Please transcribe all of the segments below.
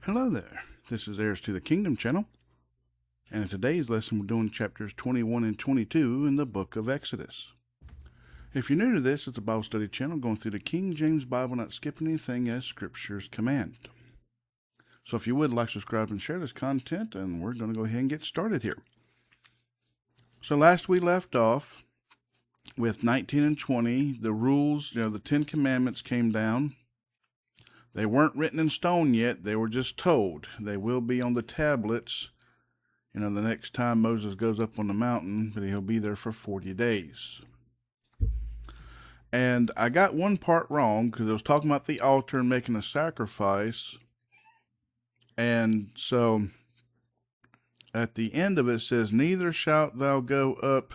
Hello there, this is Heirs to the Kingdom channel, and in today's lesson we're doing chapters 21 and 22 in the book of Exodus. If you're new to this, it's a Bible study channel going through the King James Bible, not skipping anything as scriptures command. So if you would, like, subscribe, and share this content, and we're going to go ahead and get started here. So last we left off with 19 and 20, the rules, the 10 commandments came down. They weren't written in stone yet. They were just told. They will be on the tablets, the next time Moses goes up on the mountain, but he'll be there for 40 days. And I got one part wrong because I was talking about the altar and making a sacrifice. And so at the end of it says, "Neither shalt thou go up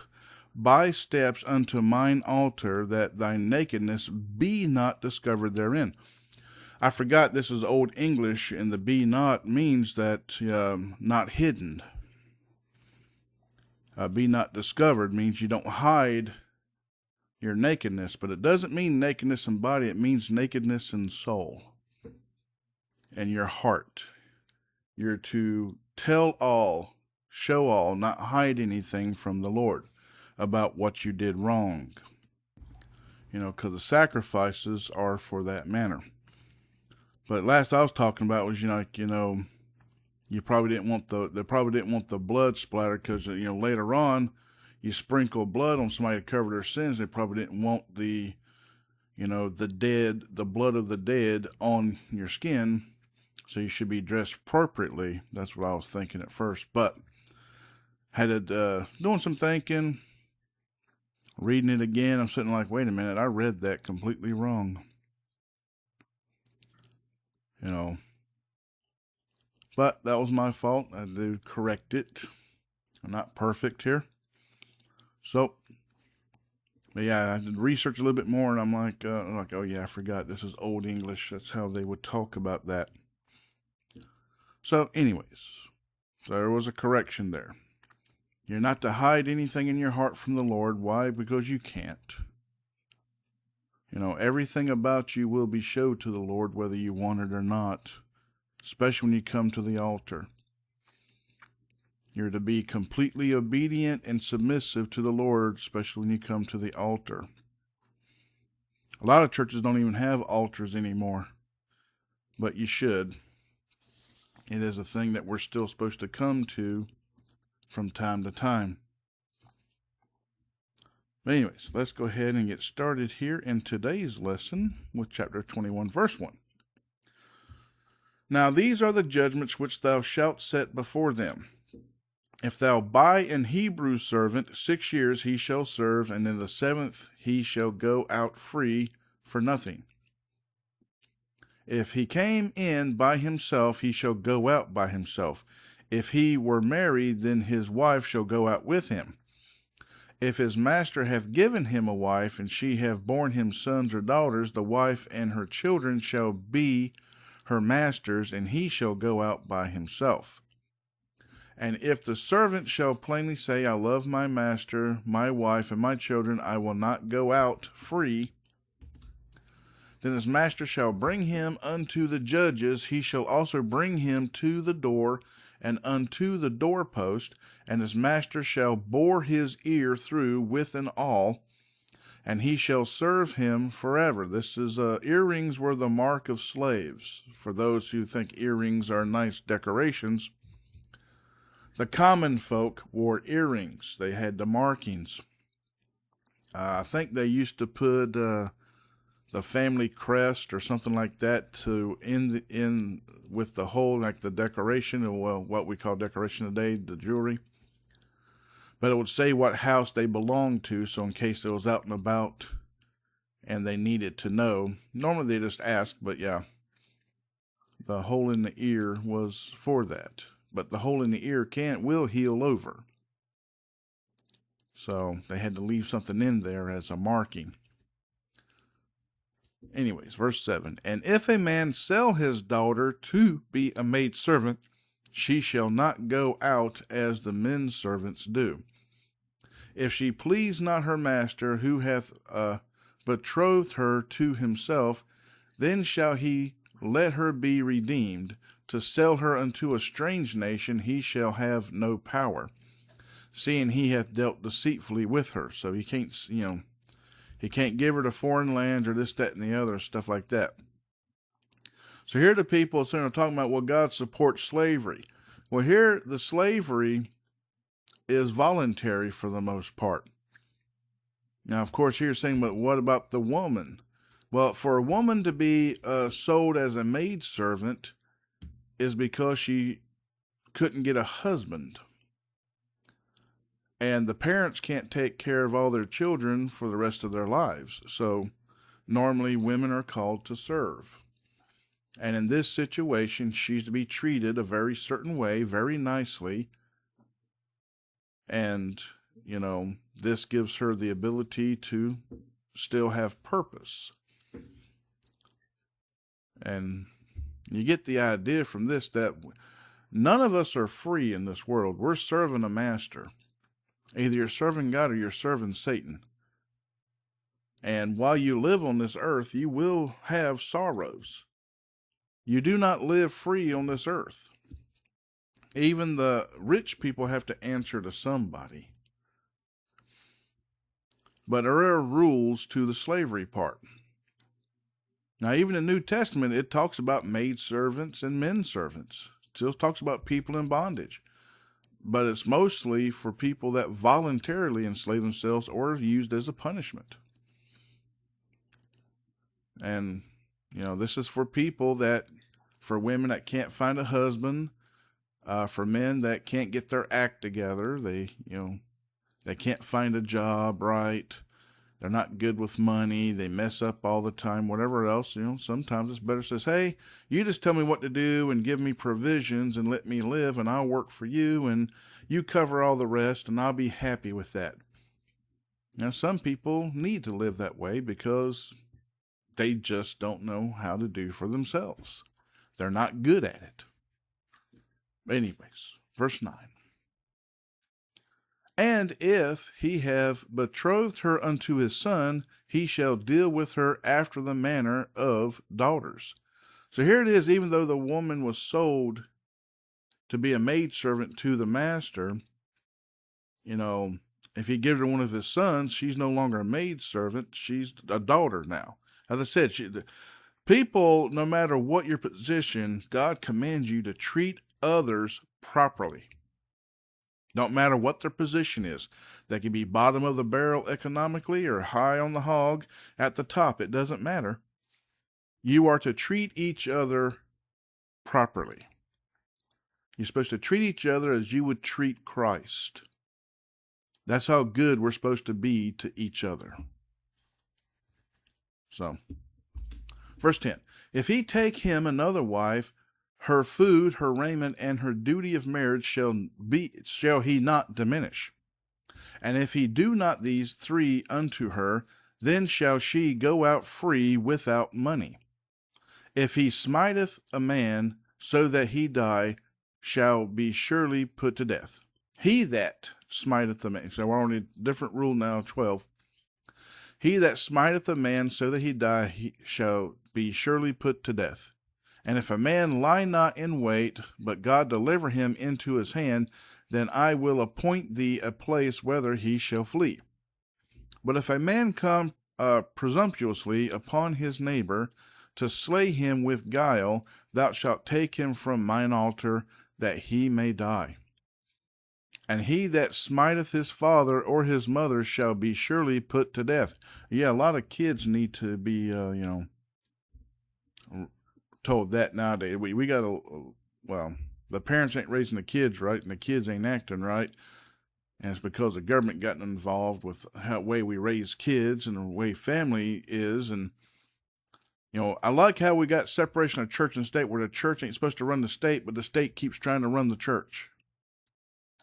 by steps unto mine altar, that thy nakedness be not discovered therein." I forgot this is Old English, and the "be not" means that not hidden. Be not discovered means you don't hide your nakedness, but it doesn't mean nakedness in body. It means nakedness in soul and your heart. You're to tell all, show all, not hide anything from the Lord about what you did wrong. Because the sacrifices are for that manner. But last I was talking about was, you probably didn't want the blood splatter, because, later on you sprinkle blood on somebody to cover their sins. They probably didn't want the blood of the dead on your skin. So you should be dressed appropriately. That's what I was thinking at first. But had it, doing some thinking, reading it again, I'm sitting like, wait a minute, I read that completely wrong. But that was my fault. I did correct it. I'm not perfect here. So, but yeah, I did research a little bit more, and I'm like, oh yeah, I forgot. This is Old English. That's how they would talk about that. So anyways, there was a correction there. You're not to hide anything in your heart from the Lord. Why? Because you can't. Everything about you will be showed to the Lord, whether you want it or not, especially when you come to the altar. You're to be completely obedient and submissive to the Lord, especially when you come to the altar. A lot of churches don't even have altars anymore, but you should. It is a thing that we're still supposed to come to from time to time. But anyways, let's go ahead and get started here in today's lesson with chapter 21, verse 1. "Now these are the judgments which thou shalt set before them. If thou buy an Hebrew servant, 6 years he shall serve, and in the 7th he shall go out free for nothing. If he came in by himself, he shall go out by himself. If he were married, then his wife shall go out with him. If his master hath given him a wife, and she have borne him sons or daughters, the wife and her children shall be her master's, and he shall go out by himself. And if the servant shall plainly say, I love my master, my wife, and my children, I will not go out free, then his master shall bring him unto the judges. He shall also bring him to the door and unto the doorpost, and his master shall bore his ear through with an awl, and he shall serve him forever." This is, earrings were the mark of slaves. For those who think earrings are nice decorations, the common folk wore earrings. They had the markings. I think they used to put the family crest or something like that to in with the whole, like the decoration, or what we call decoration today, the jewelry. But it would say what house they belonged to, so in case it was out and about and they needed to know. Normally they just ask, but yeah, the hole in the ear was for that. But the hole in the ear will heal over. So they had to leave something in there as a marking. Anyways, verse 7. "And if a man sell his daughter to be a maidservant, she shall not go out as the men servants do. If she please not her master, who hath betrothed her to himself, then shall he let her be redeemed, to sell her unto a strange nation, he shall have no power, seeing he hath dealt deceitfully with her. So he can't, he can't give her to foreign lands or this, that, and the other, stuff like that. So here the people are talking about, well, God supports slavery. Well, here the slavery is voluntary for the most part. Now, of course, here saying, but what about the woman? Well, for a woman to be sold as a maidservant is because she couldn't get a husband. And the parents can't take care of all their children for the rest of their lives. So normally women are called to serve. And in this situation, she's to be treated a very certain way, very nicely. And, this gives her the ability to still have purpose. And you get the idea from this that none of us are free in this world. We're serving a master. Either you're serving God or you're serving Satan. And while you live on this earth, you will have sorrows. You do not live free on this earth. Even the rich people have to answer to somebody. But there are rules to the slavery part. Now, even in the New Testament, it talks about maidservants and men servants. It still talks about people in bondage. But it's mostly for people that voluntarily enslave themselves or are used as a punishment. And, this is for people for women that can't find a husband, for men that can't get their act together. They can't find a job right. They're not good with money. They mess up all the time, whatever else. Sometimes it's better to say, hey, you just tell me what to do and give me provisions and let me live, and I'll work for you, and you cover all the rest, and I'll be happy with that. Now, some people need to live that way because they just don't know how to do for themselves. They're not good at it. Anyways, verse 9. And if he have betrothed her unto his son, he shall deal with her after the manner of daughters. So here it is, even though the woman was sold to be a maidservant to the master, if he gives her one of his sons, she's no longer a maidservant, she's a daughter now. As I said, people, no matter what your position, God commands you to treat others properly. Don't matter what their position is. They can be bottom of the barrel economically or high on the hog at the top. It doesn't matter. You are to treat each other properly. You're supposed to treat each other as you would treat Christ. That's how good we're supposed to be to each other. So, verse 10. If he take him another wife, her food, her raiment, and her duty of marriage shall he not diminish. And if he do not these three unto her, then shall she go out free without money. If he smiteth a man so that he die, shall be surely put to death. He that smiteth a man, so we're on a different rule now, 12. He that smiteth a man so that he die, he shall be surely put to death. And if a man lie not in wait, but God deliver him into his hand, then I will appoint thee a place whither he shall flee. But if a man come presumptuously upon his neighbor, to slay him with guile, thou shalt take him from mine altar, that he may die. And he that smiteth his father or his mother shall be surely put to death. Yeah, a lot of kids need to be, told that nowadays. We got the parents ain't raising the kids right, and the kids ain't acting right, and it's because the government gotten involved with how way we raise kids and the way family is. And I like how we got separation of church and state, where the church ain't supposed to run the state, but the state keeps trying to run the church.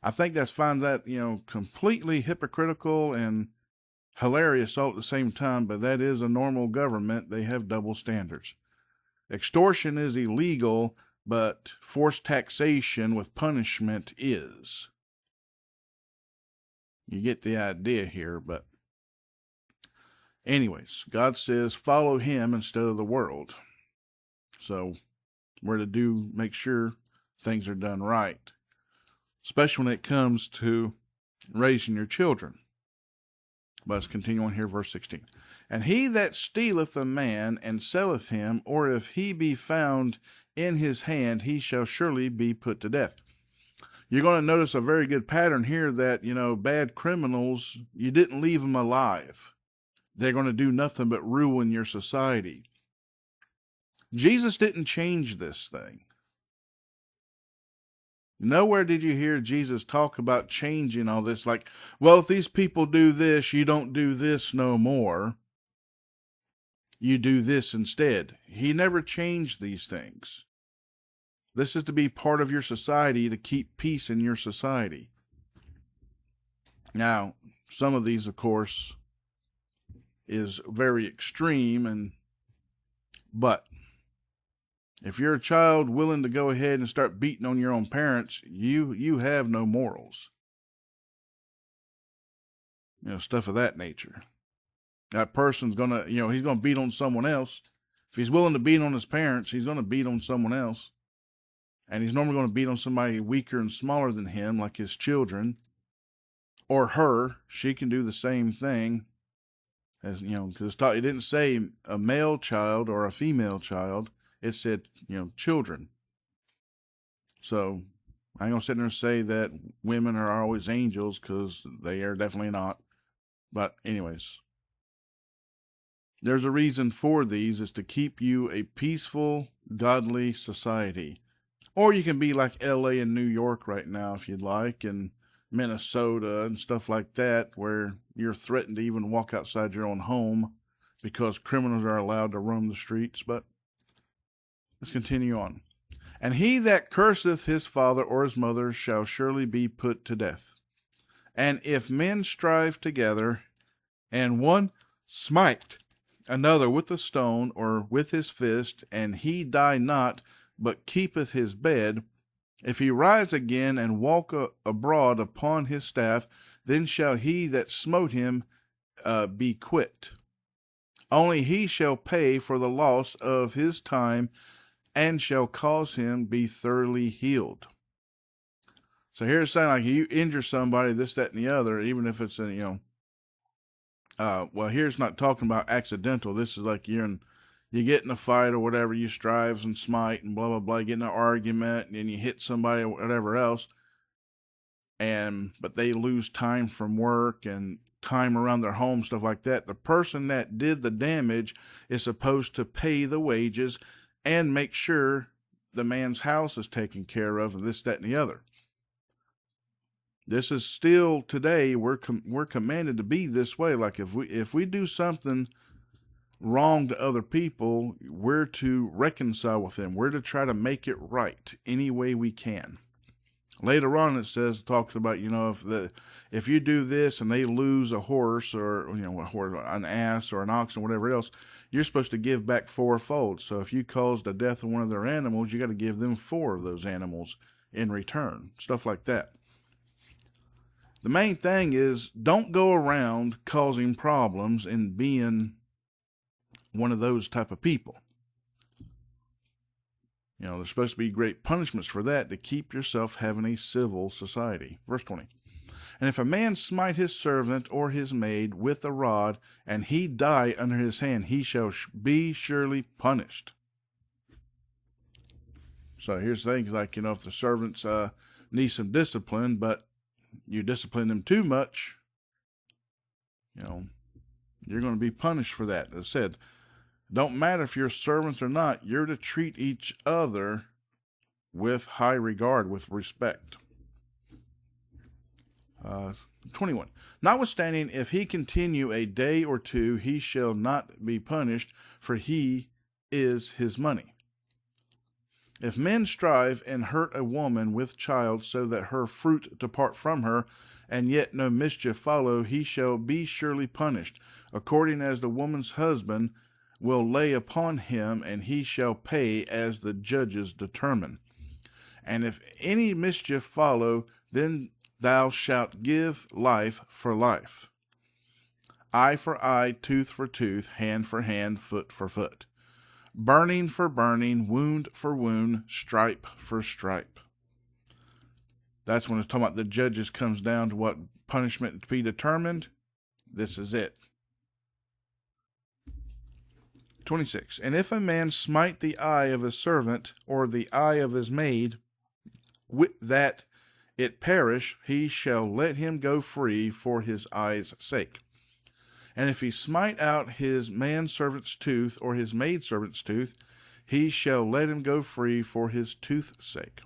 I think that completely hypocritical and hilarious all at the same time, but that is a normal government. They have double standards. Extortion is illegal, but forced taxation with punishment is. You get the idea here, but anyways, God says follow him instead of the world. So We're to make sure things are done right, especially when it comes to raising your children. But let's continue on here, verse 16. And he that stealeth a man and selleth him, or if he be found in his hand, he shall surely be put to death. You're going to notice a very good pattern here that, bad criminals, you didn't leave them alive. They're going to do nothing but ruin your society. Jesus didn't change this thing. Nowhere did you hear Jesus talk about changing all this. Like, well, if these people do this, you don't do this no more. You do this instead. He never changed these things. This is to be part of your society, to keep peace in your society. Now, some of these, of course, is very extreme, but if you're a child willing to go ahead and start beating on your own parents, you have no morals. Stuff of that nature. That person's gonna, he's gonna beat on someone else. If he's willing to beat on his parents, he's gonna beat on someone else. And he's normally gonna beat on somebody weaker and smaller than him, like his children. Or her. She can do the same thing. As, because it didn't say a male child or a female child. It said, children. So I ain't going to sit there and say that women are always angels, because they are definitely not. But anyways, there's a reason for these, is to keep you a peaceful, godly society. Or you can be like LA and New York right now, if you'd like, and Minnesota and stuff like that, where you're threatened to even walk outside your own home because criminals are allowed to roam the streets. But let's continue on. And he that curseth his father or his mother shall surely be put to death. And if men strive together, and one smite another with a stone or with his fist, and he die not, but keepeth his bed, if he rise again and walk abroad upon his staff, then shall he that smote him be quit. Only he shall pay for the loss of his time, and shall cause him be thoroughly healed. So here's saying, like, you injure somebody, this, that, and the other, even if it's well, here's not talking about accidental. This is like you get in a fight or whatever, you strive and smite and blah, blah, blah, you get in an argument, and then you hit somebody or whatever else, but they lose time from work and time around their home, stuff like that. The person that did the damage is supposed to pay the wages and make sure the man's house is taken care of, and this, that, and the other. This is still today, we're commanded to be this way. Like if we do something wrong to other people, we're to reconcile with them. We're to try to make it right any way we can. Later on, it talks about, if you do this and they lose a horse or, an ass or an ox or whatever else, you're supposed to give back fourfold. So if you caused the death of one of their animals, you got to give them 4 of those animals in return. Stuff like that. The main thing is, don't go around causing problems and being one of those type of people. There's supposed to be great punishments for that, to keep yourself having a civil society. Verse 20. And if a man smite his servant or his maid with a rod, and he die under his hand, he shall be surely punished. So here's things like, if the servants need some discipline, but you discipline them too much, you're going to be punished for that. As I said, don't matter if you're servants or not, you're to treat each other with high regard, with respect. 21. Notwithstanding, if he continue a day or two, he shall not be punished, for he is his money. If men strive and hurt a woman with child, so that her fruit depart from her, and yet no mischief follow, he shall be surely punished, according as the woman's husband will lay upon him, and he shall pay as the judges determine. And if any mischief follow, then thou shalt give life for life, eye for eye, tooth for tooth, hand for hand, foot for foot. burning for burning, wound for wound, stripe for stripe. That's when it's talking about the judges comes down to what punishment to be determined. This is it. 26. And if a man smite the eye of his servant, or the eye of his maid, that it perish, he shall let him go free for his eye's sake. And if he smite out his manservant's tooth, or his maidservant's tooth, he shall let him go free for his tooth's sake.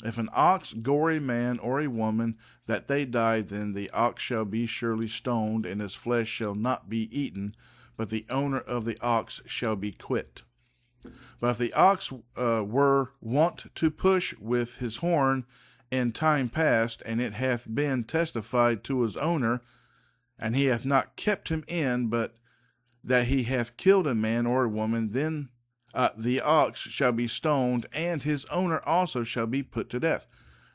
If an ox gore a man or a woman, that they die, then the ox shall be surely stoned, and his flesh shall not be eaten, but the owner of the ox shall be quit. But if the ox were wont to push with his horn in time past, and it hath been testified to his owner, and he hath not kept him in, but that he hath killed a man or a woman, then the ox shall be stoned, and his owner also shall be put to death.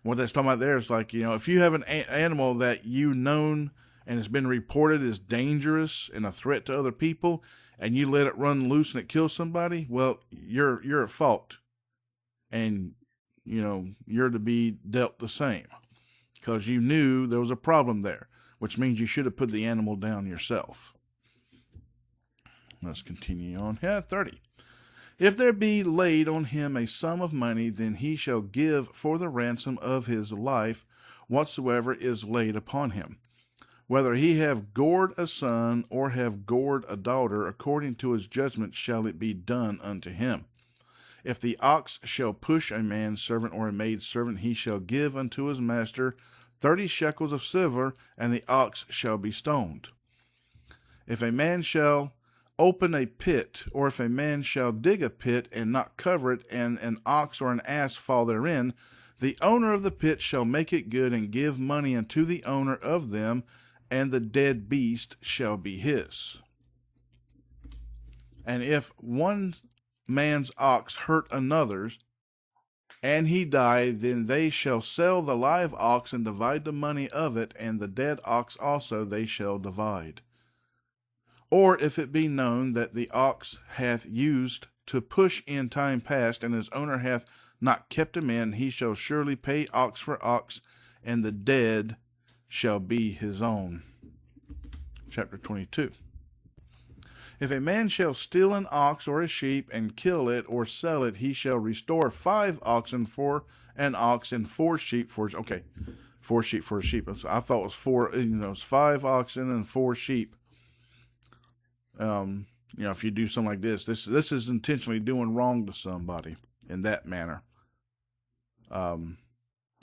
What that's talking about there is like, if you have an animal that you known and it's been reported as dangerous and a threat to other people, and you let it run loose and it kills somebody, well, you're at fault, and you're to be dealt the same, because you knew there was a problem there, which means you should have put the animal down yourself. Let's continue on. 30. If there be laid on him a sum of money, then he shall give for the ransom of his life whatsoever is laid upon him. Whether he have gored a son or have gored a daughter, according to his judgment shall it be done unto him. If the ox shall push a manservant or a maidservant, he shall give unto his master 30 shekels of silver, and the ox shall be stoned. If a man shall open a pit, or if a man shall dig a pit and not cover it, and an ox or an ass fall therein, the owner of the pit shall make it good, and give money unto the owner of them, and the dead beast shall be his. And if one man's ox hurt another's, and he die, then they shall sell the live ox and divide the money of it, and the dead ox also they shall divide. Or if it be known that the ox hath used to push in time past, and his owner hath not kept him in, he shall surely pay ox for ox, and the dead shall be his own. Chapter 22. If a man shall steal an ox or a sheep, and kill it or sell it, he shall restore 5 oxen for an ox, and 4 sheep for... Okay, 4 sheep for a sheep. I thought it was 4, it's 5 oxen and 4 sheep. If you do something like this is intentionally doing wrong to somebody in that manner.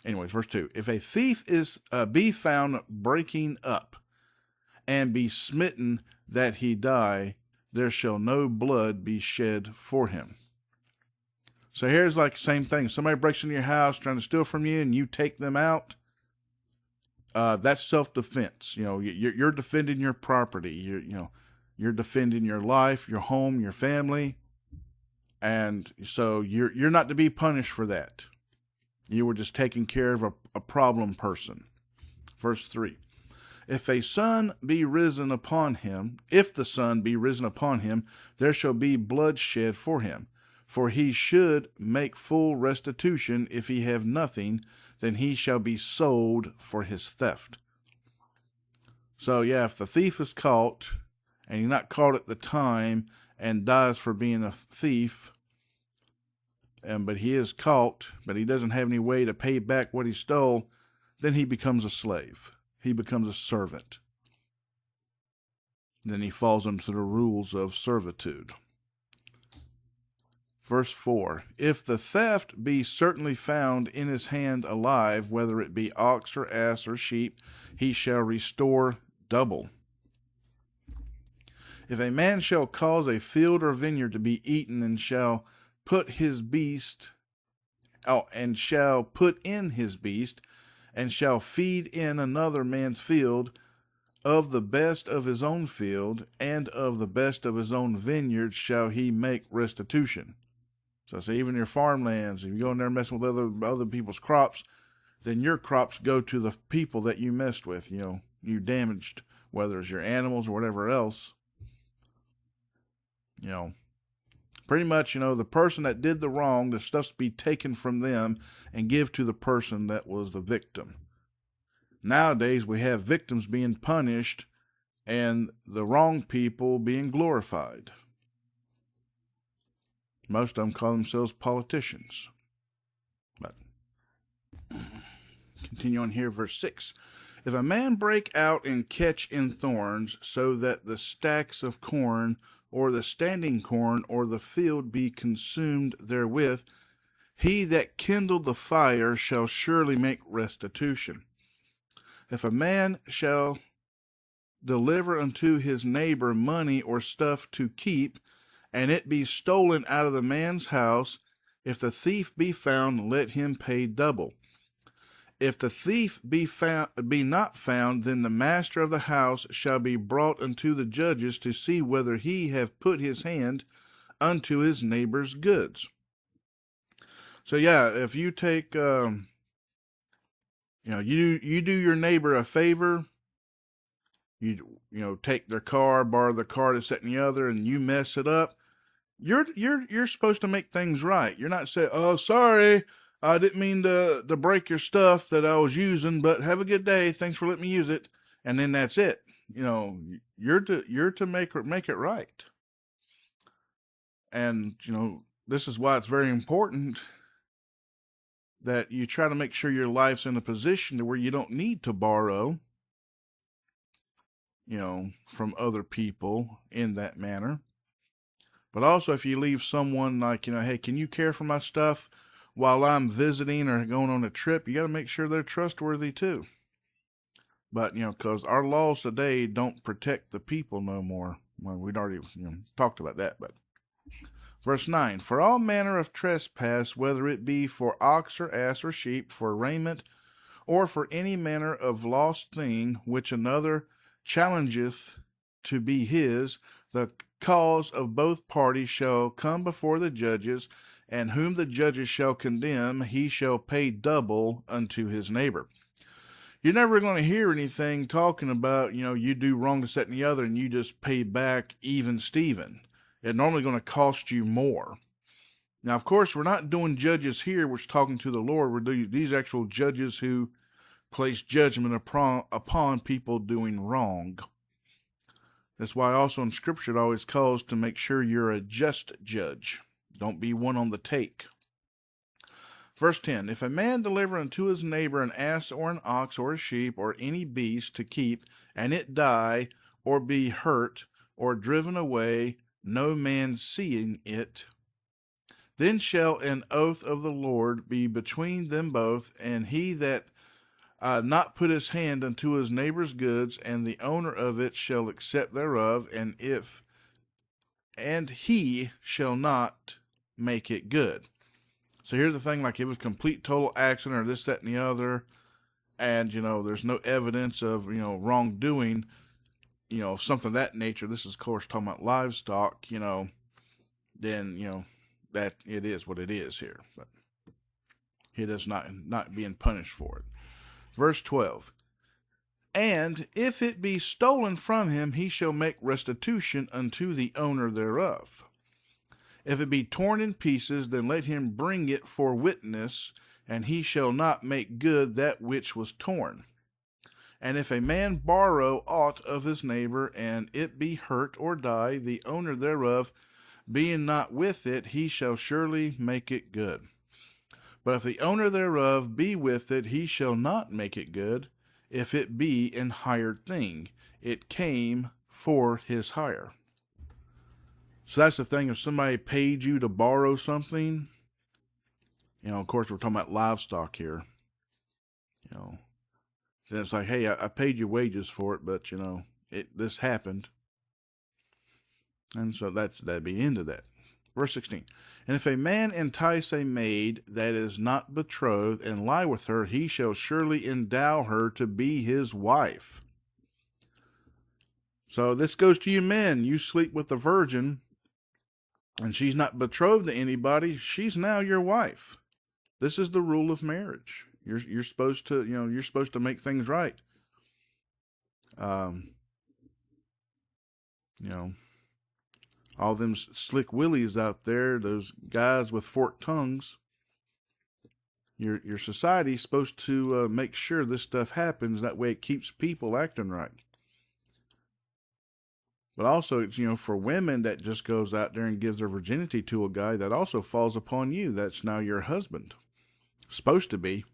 Anyways, verse 2. If a thief be found breaking up, and be smitten that he die, there shall no blood be shed for him. So here's like the same thing. Somebody breaks into your house trying to steal from you, and you take them out. That's self-defense. You're defending your property. You're defending your life, your home, your family. And so you're not to be punished for that. You were just taking care of a problem person. Verse 3. If the son be risen upon him, there shall be blood shed for him. For he should make full restitution. If he have nothing, then he shall be sold for his theft. So if the thief is caught, and he's not caught at the time and dies for being a thief, but he is caught, but he doesn't have any way to pay back what he stole, then he becomes a slave. He becomes a servant. Then he falls into the rules of servitude. Verse 4. If the theft be certainly found in his hand alive, whether it be ox or ass or sheep, he shall restore double. If a man shall cause a field or vineyard to be eaten, and shall put in his beast, and shall feed in another man's field, of the best of his own field, and of the best of his own vineyard shall he make restitution. So even your farmlands, if you go in there messing with other people's crops, then your crops go to the people that you messed with, you damaged, whether it's your animals or whatever else. Pretty much, the person that did the wrong, the stuff's to be taken from them and give to the person that was the victim. Nowadays, we have victims being punished and the wrong people being glorified. Most of them call themselves politicians. But continue on here, verse 6. If a man break out and catch in thorns, so that the stacks of corn, or the standing corn, or the field be consumed therewith, he that kindled the fire shall surely make restitution. If a man shall deliver unto his neighbor money or stuff to keep, and it be stolen out of the man's house, if the thief be found, let him pay double. If the thief be not found, then the master of the house shall be brought unto the judges to see whether he have put his hand unto his neighbor's goods. So yeah, if you take, you do your neighbor a favor, you take their car, borrow their car, this, that, and the other, and you mess it up, you're supposed to make things right. You're not saying, "Oh, sorry, I didn't mean to break your stuff that I was using, but have a good day. Thanks for letting me use it." And then that's it. You're to make it right. And, this is why it's very important that you try to make sure your life's in a position to where you don't need to borrow, from other people in that manner. But also, if you leave someone like, "Hey, can you care for my stuff while I'm visiting or going on a trip?" You got to make sure they're trustworthy too. But, because our laws today don't protect the people no more. Well, we'd already talked about that. But verse 9, for all manner of trespass, whether it be for ox or ass or sheep, for raiment, or for any manner of lost thing, which another challengeth to be his, the cause of both parties shall come before the judges, and whom the judges shall condemn, he shall pay double unto his neighbor. You're never going to hear anything talking about, you do wrong, this, that, and the other, and you just pay back even Steven. It's normally going to cost you more. Now, of course, we're not doing judges here. We're talking to the Lord. We're doing these actual judges who place judgment upon people doing wrong. That's why also in Scripture it always calls to make sure you're a just judge. Don't be one on the take. Verse 10, if a man deliver unto his neighbor an ass or an ox or a sheep or any beast to keep, and it die, or be hurt, or driven away, no man seeing it, then shall an oath of the Lord be between them both, and he that not put his hand unto his neighbor's goods, and the owner of it shall accept thereof, and he shall not make it good. So here's the thing, like it was complete total accident or this, that, and the other, and, there's no evidence of, wrongdoing, something of that nature. This is, of course, talking about livestock, then, that it is what it is here. But he does not being punished for it. Verse 12, and if it be stolen from him, he shall make restitution unto the owner thereof. If it be torn in pieces, then let him bring it for witness, and he shall not make good that which was torn. And if a man borrow aught of his neighbor, and it be hurt or die, the owner thereof being not with it, he shall surely make it good. But if the owner thereof be with it, he shall not make it good, if it be an hired thing. It came for his hire. So that's the thing, if somebody paid you to borrow something, of course we're talking about livestock here, then it's like, hey, I paid you wages for it, but, this happened. And so that'd be the end of that. Verse 16, and if a man entice a maid that is not betrothed, and lie with her, he shall surely endow her to be his wife. So this goes to you men. You sleep with a virgin, and she's not betrothed to anybody, she's now your wife. This is the rule of marriage. You're supposed to, you're supposed to make things right. All them slick willies out there, those guys with forked tongues. Your society's supposed to make sure this stuff happens. That way it keeps people acting right. But also, it's, for women that just goes out there and gives their virginity to a guy, that also falls upon you. That's now your husband. Supposed to be.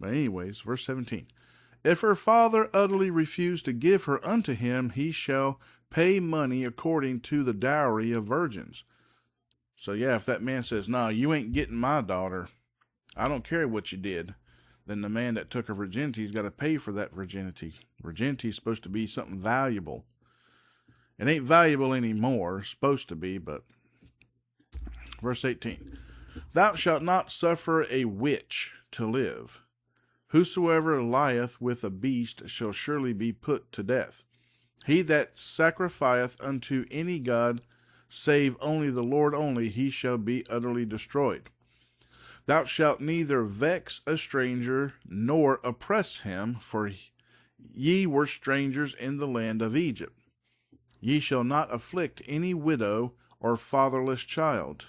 But anyways, verse 17. If her father utterly refuse to give her unto him, he shall pay money according to the dowry of virgins. So yeah, if that man says, no, you ain't getting my daughter, I don't care what you did, then the man that took her virginity has got to pay for that virginity. Virginity is supposed to be something valuable. It ain't valuable anymore, supposed to be, but verse 18. Thou shalt not suffer a witch to live. Whosoever lieth with a beast shall surely be put to death. He that sacrificeth unto any god, save only the Lord only, he shall be utterly destroyed. Thou shalt neither vex a stranger, nor oppress him, for ye were strangers in the land of Egypt. Ye shall not afflict any widow or fatherless child.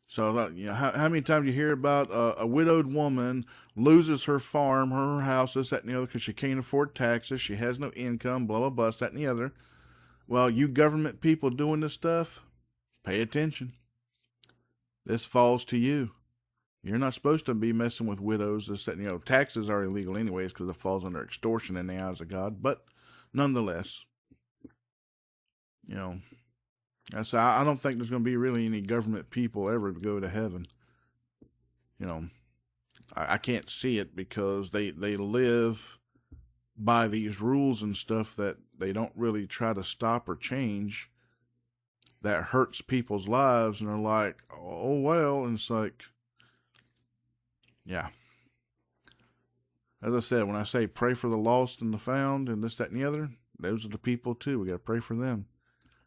So, how many times you hear about a widowed woman loses her farm, her house, this, that, and the other, because she can't afford taxes, she has no income, blah, blah, blah, that, and the other. Well, you government people doing this stuff, pay attention. This falls to you. You're not supposed to be messing with widows, this, that, and taxes are illegal anyways, because it falls under extortion in the eyes of God, but nonetheless, I don't think there's going to be really any government people ever to go to heaven. I can't see it, because they live by these rules and stuff that they don't really try to stop or change. That hurts people's lives, and they're like, oh, well, and it's like, yeah. As I said, when I say pray for the lost and the found and this, that, and the other, those are the people too. We got to pray for them.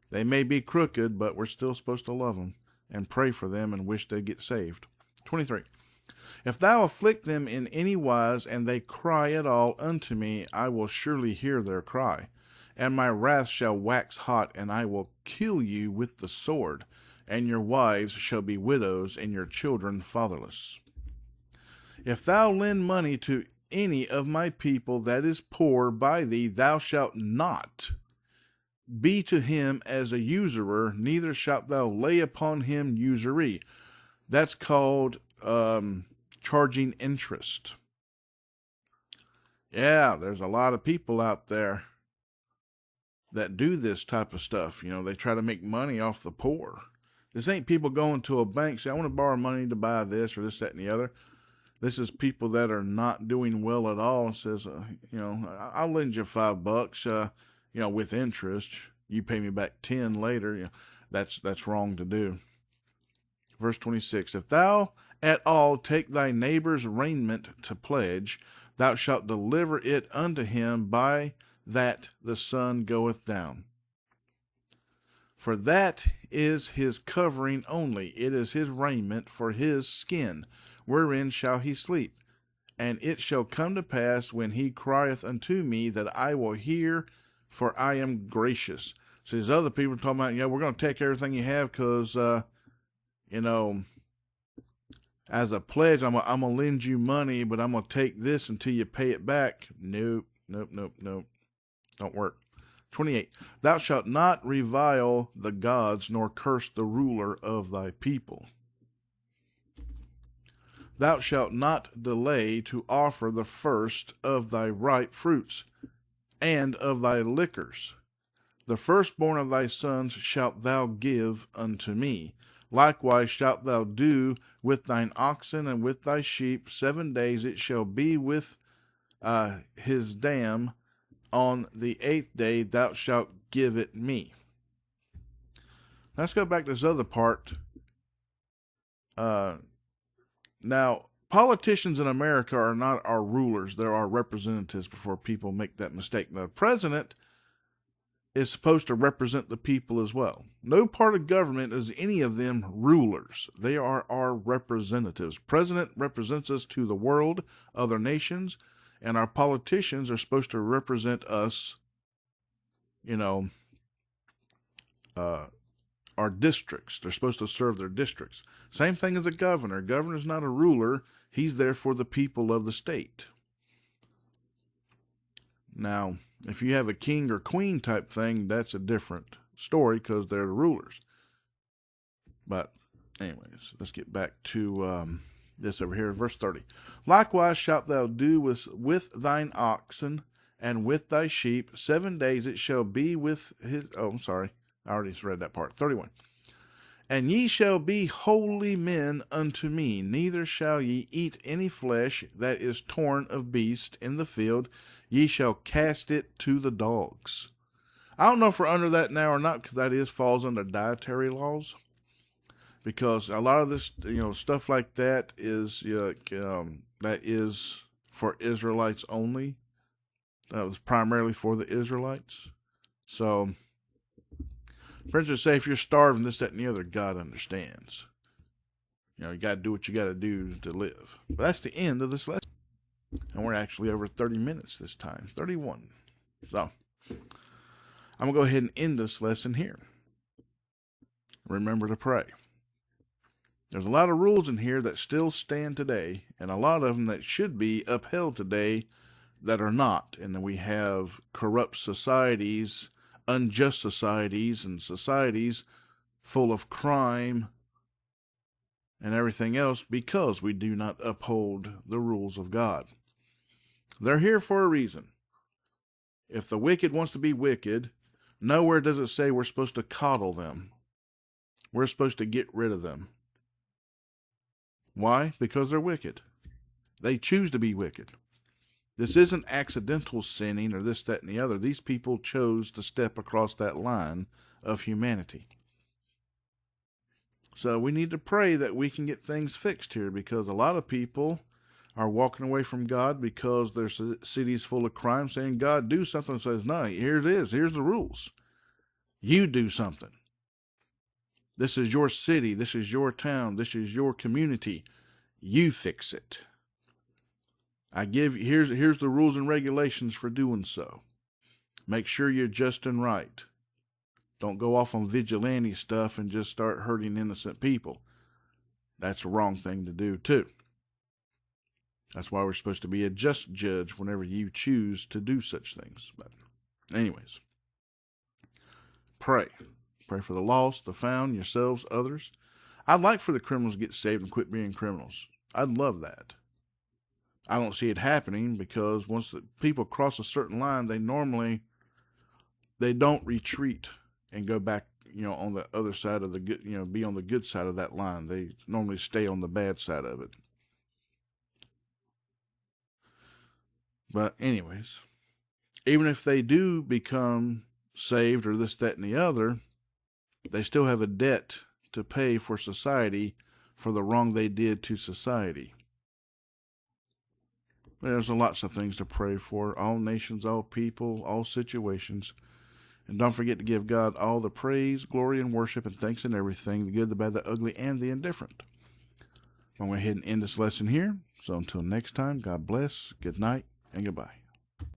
They may be crooked, but we're still supposed to love them and pray for them and wish they get saved. 23. If thou afflict them in any wise, and they cry at all unto me, I will surely hear their cry. And my wrath shall wax hot, and I will kill you with the sword, and your wives shall be widows, and your children fatherless. If thou lend money to any of my people that is poor by thee, thou shalt not be to him as a usurer, neither shalt thou lay upon him usury. That's called charging interest. Yeah, there's a lot of people out there that do this type of stuff. They try to make money off the poor. This ain't people going to a bank saying, I want to borrow money to buy this or this, that, and the other. This is people that are not doing well at all and says, I'll lend you $5, with interest. You pay me back 10 later. That's wrong to do. Verse 26, if thou at all take thy neighbor's raiment to pledge, thou shalt deliver it unto him by that the sun goeth down. For that is his covering only, it is his raiment for his skin, wherein shall he sleep. And it shall come to pass, when he crieth unto me, that I will hear, for I am gracious. So these other people are talking about, we're going to take everything you have, because, as a pledge, I'm going to lend you money, but I'm going to take this until you pay it back. Nope. Don't work. 28. Thou shalt not revile the gods, nor curse the ruler of thy people. Thou shalt not delay to offer the first of thy ripe fruits, and of thy liquors. The firstborn of thy sons shalt thou give unto me. Likewise shalt thou do with thine oxen and with thy sheep. 7 days it shall be with his dam. On the 8th day thou shalt give it me. Let's go back to this other part. Now, politicians in America are not our rulers. They're our representatives, before people make that mistake. The president is supposed to represent the people as well. No part of government is any of them rulers. They are our representatives. President represents us to the world, other nations, and our politicians are supposed to represent us, are districts. They're supposed to serve their districts. Same thing as a governor. Governor's not a ruler. He's there for the people of the state. Now, if you have a king or queen type thing, that's a different story because they're the rulers. But anyways, let's get back to this over here, verse 30. Likewise shalt thou do with thine oxen and with thy sheep. 7 days it shall be with his... Oh, I'm sorry. I already read that part. 31. And ye shall be holy men unto me, neither shall ye eat any flesh that is torn of beast in the field. Ye shall cast it to the dogs. I don't know if we're under that now or not, because that falls under dietary laws. Because a lot of this, stuff like that is that is for Israelites only. That was primarily for the Israelites. So, for instance, say if you're starving, this, that, and the other, God understands. You got to do what you got to do to live. But that's the end of this lesson. And we're actually over 30 minutes this time, 31. So, I'm going to go ahead and end this lesson here. Remember to pray. There's a lot of rules in here that still stand today, and a lot of them that should be upheld today that are not. And then we have corrupt societies, unjust societies, and societies full of crime and everything else because we do not uphold the rules of God. They're here for a reason. If the wicked wants to be wicked, nowhere does it say we're supposed to coddle them. We're supposed to get rid of them. Why? Because they're wicked. They choose to be wicked. This isn't accidental sinning or this, that, and the other. These people chose to step across that line of humanity. So we need to pray that we can get things fixed here, because a lot of people are walking away from God because their city's full of crime, saying, God, do something. Says, no, here it is. Here's the rules. You do something. This is your city. This is your town. This is your community. You fix it. Here's the rules and regulations for doing so. Make sure you're just and right. Don't go off on vigilante stuff and just start hurting innocent people. That's the wrong thing to do too. That's why we're supposed to be a just judge whenever you choose to do such things. But anyways, pray. Pray for the lost, the found, yourselves, others. I'd like for the criminals to get saved and quit being criminals. I'd love that. I don't see it happening because once the people cross a certain line, they don't retreat and go back, on the other side of the good, be on the good side of that line. They normally stay on the bad side of it. But anyways, even if they do become saved or this, that, and the other, they still have a debt to pay for society for the wrong they did to society. There's lots of things to pray for. All nations, all people, all situations. And don't forget to give God all the praise, glory, and worship and thanks in everything, the good, the bad, the ugly, and the indifferent. I'm going to go ahead and end this lesson here. So until next time, God bless, good night, and goodbye.